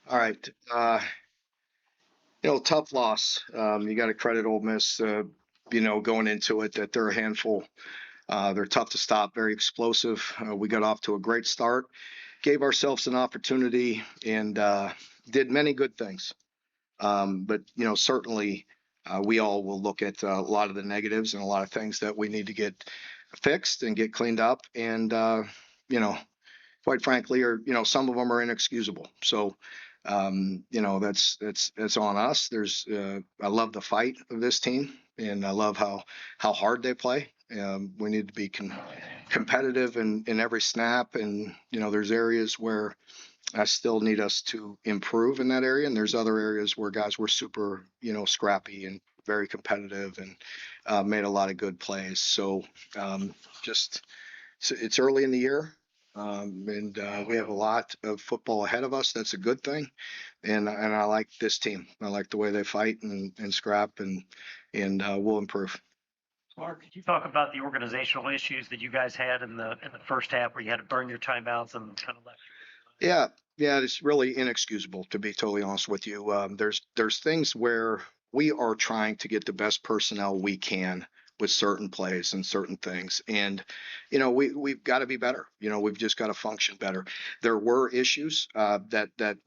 All right. Tough loss. You got to credit Ole Miss, going into it that they're a handful. They're tough to stop, very explosive. We got off to a great start, gave ourselves an opportunity, and did many good things. But certainly we all will look at a lot of the negatives and a lot of things that we need to get fixed and get cleaned up. And, you know, quite frankly, some of them are inexcusable. So, that's on us. I love the fight of this team, and I love how hard they play. We need to be competitive in every snap, and there's areas where I still need us to improve in that area, and there's other areas where guys were super, scrappy and very competitive and made a lot of good plays. So just it's early in the year, and we have a lot of football ahead of us. That's a good thing, and I like this team. I like the way they fight and scrap, and we'll improve. Mark, could you talk about the organizational issues that you guys had in the first half, where you had to burn your timeouts and kind of left? Yeah, yeah, it's really inexcusable to be totally honest with you. There's things where we are trying to get the best personnel we can with certain plays and certain things, and we've got to be better. We've just got to function better. There were issues that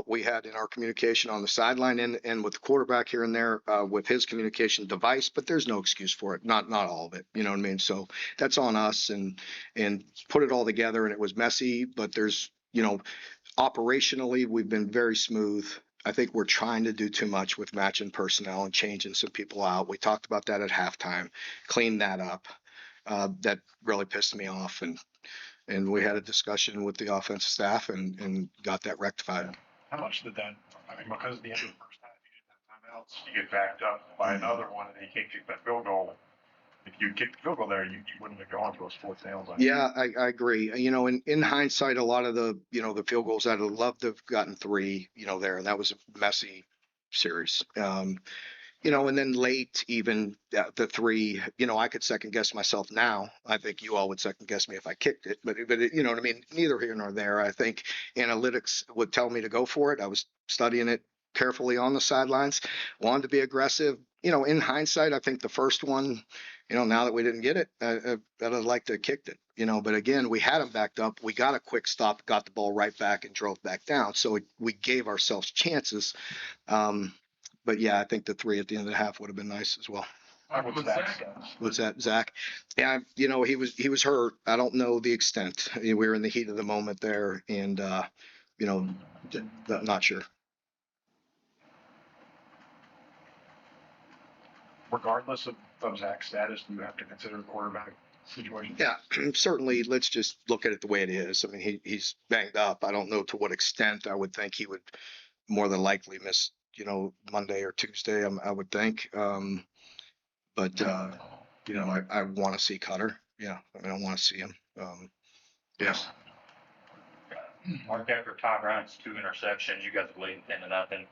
we had in our communication on the sideline and with the quarterback here and there with his communication device, but there's no excuse for it. Not all of it. You know what I mean? So that's on us and put it all together, and it was messy, but there's operationally, we've been very smooth. I think we're trying to do too much with matching personnel and changing some people out. We talked about that at halftime, cleaned that up. That really pissed me off, and we had a discussion with the offensive staff and got that rectified. How much did that? I mean, because at the end of the first half, you didn't have timeouts. You get backed up by another one, and then you can't kick that field goal. If you kicked the field goal there, you wouldn't have gone to those fourth downs. Yeah, I agree. In hindsight, a lot of the field goals I'd have loved to have gotten three, there, and that was a messy series. And then late, even the three, I could second guess myself now. I think you all would second guess me if I kicked it, but you know what I mean? Neither here nor there. I think analytics would tell me to go for it. I was studying it carefully on the sidelines, wanted to be aggressive. In hindsight, I think the first one, now that we didn't get it, I'd have liked to have kicked it. But again, we had them backed up. We got a quick stop, got the ball right back, and drove back down. So we gave ourselves chances. But yeah, I think the three at the end of the half would have been nice as well. What's that, Zach? Yeah, he was hurt. I don't know the extent. We were in the heat of the moment there, and not sure. Regardless of Zach's status, do you have to consider the quarterback situation? Yeah, certainly. Let's just look at it the way it is. I mean, he's banged up. I don't know to what extent. I would think he would more than likely miss, Monday or Tuesday. I would think. But I want to see Cutter. Yeah, I mean, I want to see him. Yes. Mark, after Ty Bryant's two interceptions, you guys are leading 10-0,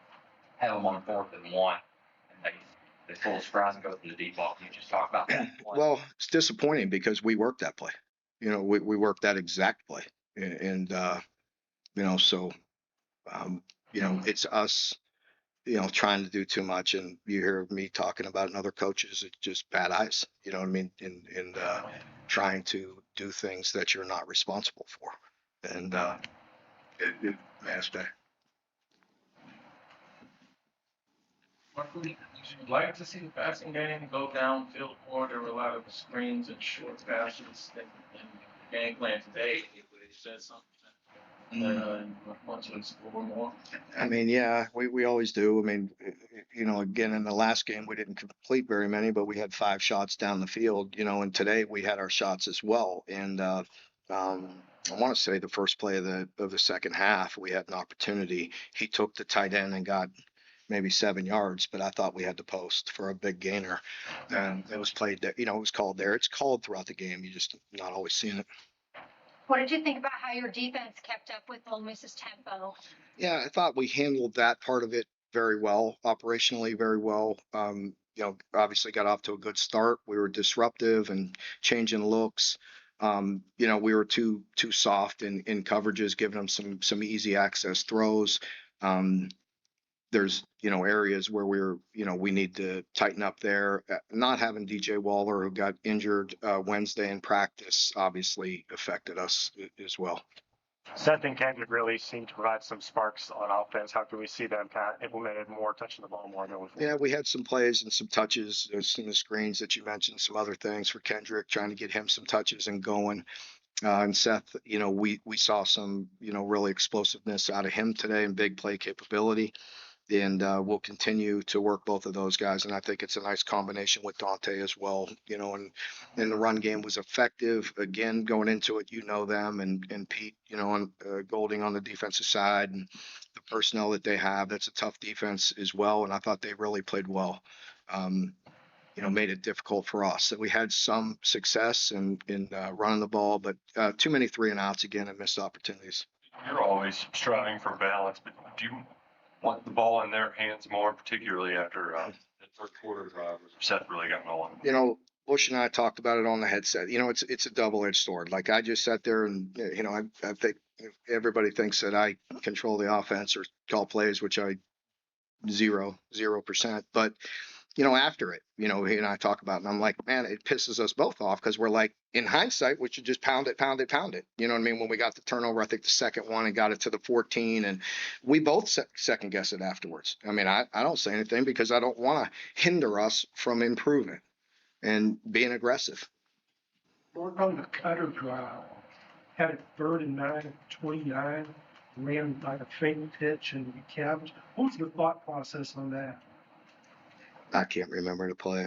have them on 4th and 1, and they pull a surprise and go for the deep ball. Can you just talk about that play? Well, it's disappointing because we worked that play. We worked that exact play, and so it's us, trying to do too much, and you hear me talking about other coaches, it's just bad eyes. You know what I mean? And trying to do things that you're not responsible for, and it has to. Would you like to see the passing game go downfield more? There were a lot of screens and short passes in the game plan today. It would have said something. Want to explore more. I mean, yeah, we always do. I mean, again, in the last game, we didn't complete very many, but we had 5 shots down the field, and today we had our shots as well. And I want to say the first play of the second half, we had an opportunity. He took the tight end and got maybe 7 yards, but I thought we had to post for a big gainer. And it was played there, it was called there. It's called throughout the game. You just not always seeing it. What did you think about how your defense kept up with Ole Miss's tempo? Yeah, I thought we handled that part of it very well, operationally very well. Obviously got off to a good start. We were disruptive and changing looks. We were too soft in coverages, giving them some easy access throws. There's, areas where we need to tighten up there. Not having DJ Waller, who got injured Wednesday in practice, obviously affected us as well. Seth and Kendrick really seem to provide some sparks on offense. How can we see them kind of implemented more, touching the ball more going forward? Yeah, we had some plays and some touches, some of the screens that you mentioned, some other things for Kendrick, trying to get him some touches and going. And Seth, we saw some, really explosiveness out of him today and big play capability. And we'll continue to work both of those guys. And I think it's a nice combination with Dante as well, and the run game was effective. Again, going into it, them and Pete, on Golding on the defensive side and the personnel that they have. That's a tough defense as well. And I thought they really played well. Made it difficult for us. So we had some success in running the ball, but too many 3-and-outs again and missed opportunities. You're always striving for balance, but do you want the ball in their hands more, particularly after the third quarter drive? Seth really got going. Bush and I talked about it on the headset. It's a double-edged sword. Like I just sat there and, I think everybody thinks that I control the offense or call plays, which I 0%. But after it, he and I talk about it, and I'm like, man, it pisses us both off because we're like, in hindsight, we should just pound it. You know what I mean? When we got the turnover, I think the second one and got it to the 14, and we both second guess it afterwards. I mean, I don't say anything because I don't want to hinder us from improving and being aggressive. Work on the cutter drive. Had it 3rd and 9, 29, ran like a fake pitch and we capped. What was the thought process on that? I can't remember the play.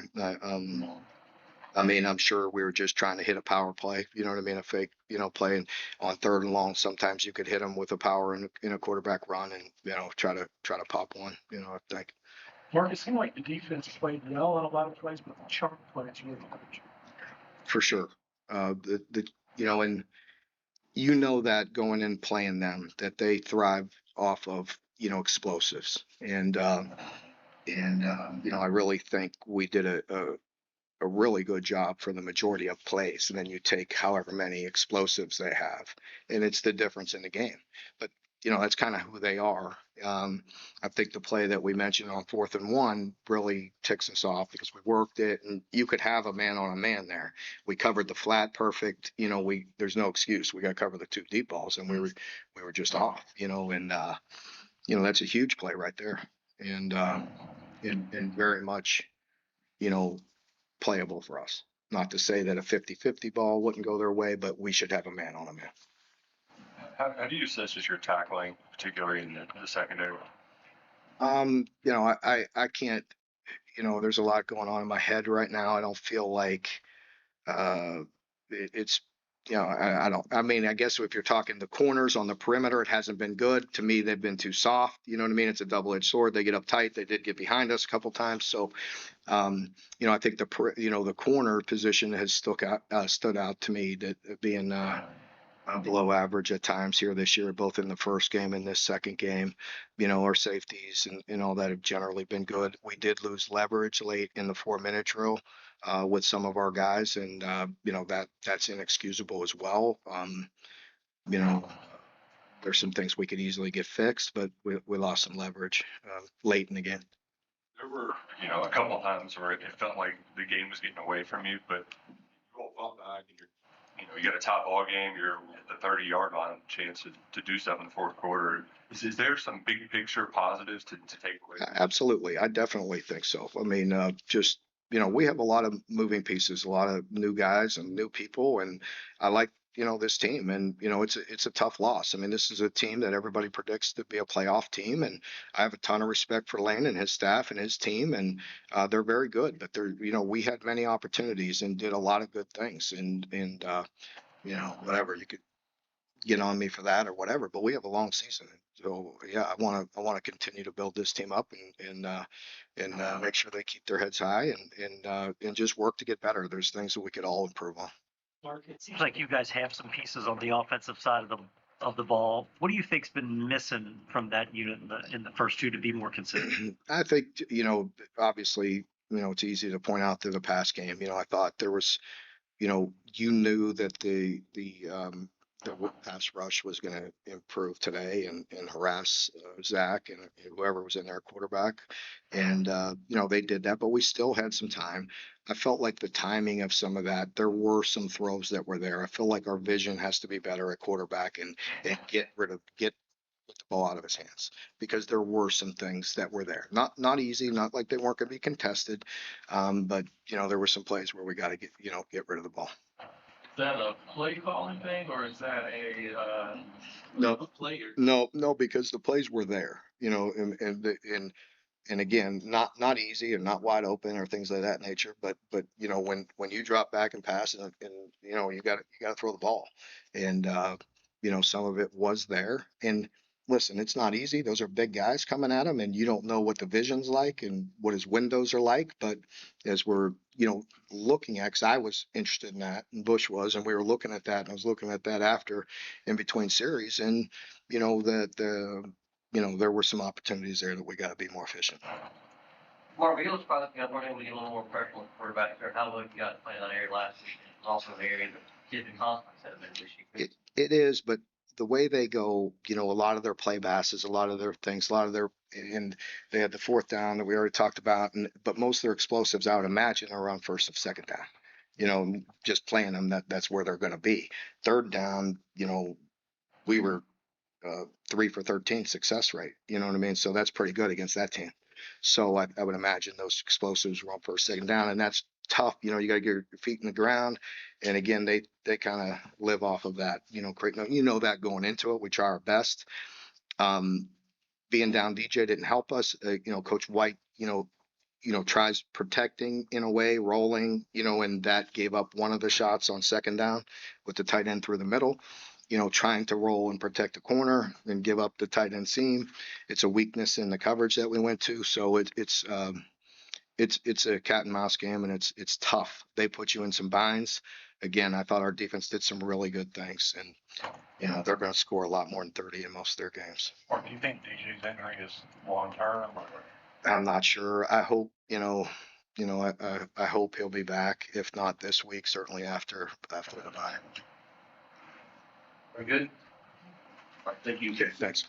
I'm sure we were just trying to hit a power play. You know what I mean? A fake, play. And on 3rd and long, sometimes you could hit them with a power in a quarterback run and, try to pop one, I think. Mark, it seemed like the defense played well on a lot of plays, but the chunk plays really hurt. For sure. And that going and playing them, that they thrive off of, explosives. And I really think we did a really good job for the majority of plays. And then you take however many explosives they have, and it's the difference in the game. But, that's kind of who they are. I think the play that we mentioned on 4th and 1 really ticks us off because we worked it, and you could have a man on a man there. We covered the flat perfect. There's no excuse. We got to cover the 2 deep balls, and we were just off. And that's a huge play right there. And very much, playable for us. Not to say that a 50-50 ball wouldn't go their way, but we should have a man on a man. How do you assess your tackling, particularly in the secondary? I can't, there's a lot going on in my head right now. I don't feel like it's, I guess if you're talking the corners on the perimeter, it hasn't been good. To me, they've been too soft. You know what I mean? It's a double-edged sword. They get up tight. They did get behind us a couple times. So, I think the corner position has stood out to me that being below average at times here this year, both in the first game and this second game. Our safeties and all that have generally been good. We did lose leverage late in the 4-minute drill with some of our guys, and that's inexcusable as well. There's some things we could easily get fixed, but we lost some leverage late in the game. There were, a couple of times where it felt like the game was getting away from you, but you all fought back and you got a top ball game, you're at the 30-yard line, chance to do something in the 4th quarter. Is there some big picture positives to take away? Absolutely. I definitely think so. I mean, we have a lot of moving pieces, a lot of new guys and new people. And I like, this team, and, it's a tough loss. I mean, this is a team that everybody predicts to be a playoff team. And I have a ton of respect for Lane and his staff and his team, and they're very good, but we had many opportunities and did a lot of good things, and whatever, you could get on me for that or whatever, but we have a long season. So yeah, I want to continue to build this team up and make sure they keep their heads high and just work to get better. There's things that we could all improve on. Mark, it seems like you guys have some pieces on the offensive side of the ball. What do you think's been missing from that unit in the first 2 to be more consistent? I think, obviously, it's easy to point out through the pass game. I thought there was, you knew that the the pass rush was going to improve today and harass Zach and whoever was in their quarterback. And, they did that, but we still had some time. I felt like the timing of some of that, there were some throws that were there. I feel like our vision has to be better at quarterback and get the ball out of his hands because there were some things that were there. Not easy, not like they weren't going to be contested. But, there were some plays where we got to get rid of the ball. Is that a play calling thing or is that No. a player? No, because the plays were there, and again, not easy and not wide open or things of that nature. But when you drop back and pass and you got to throw the ball, and some of it was there. And listen, it's not easy. Those are big guys coming at him, and you don't know what the vision's like and what his windows are like. But as we're looking at, because I was interested in that, and Bush was, and we were looking at that, and I was looking at that after in between series, and there were some opportunities there that we got to be more efficient. Mark, we was probably got able to get a little more pressure on the quarterback there. How well you got playing that area last week? It's also the area that kids and confidence have been this year. It is, but the way they go, a lot of their play passes, a lot of their things, and they had the fourth down that we already talked about, but most of their explosives, I would imagine, are on first and second down. Just playing them, that's where they're going to be. Third down, we were 3 for 13 success rate. You know what I mean? So that's pretty good against that team. So I would imagine those explosives were on first, second down, and that's tough. You got to get your feet in the ground. And again, they kind of live off of that, creating, that going into it. We try our best. Being down DJ didn't help us. Coach White, tries protecting in a way, rolling, and that gave up one of the shots on second down with the tight end through the middle. Trying to roll and protect the corner and give up the tight end seam. It's a weakness in the coverage that we went to. So it's a cat and mouse game, and it's tough. They put you in some binds. Again, I thought our defense did some really good things, and they're going to score a lot more than 30 in most of their games. Or do you think DJ's injury is long term? I'm not sure. I hope, I hope he'll be back. If not this week, certainly after the bye. Very good. All right, thank you. Okay, thanks.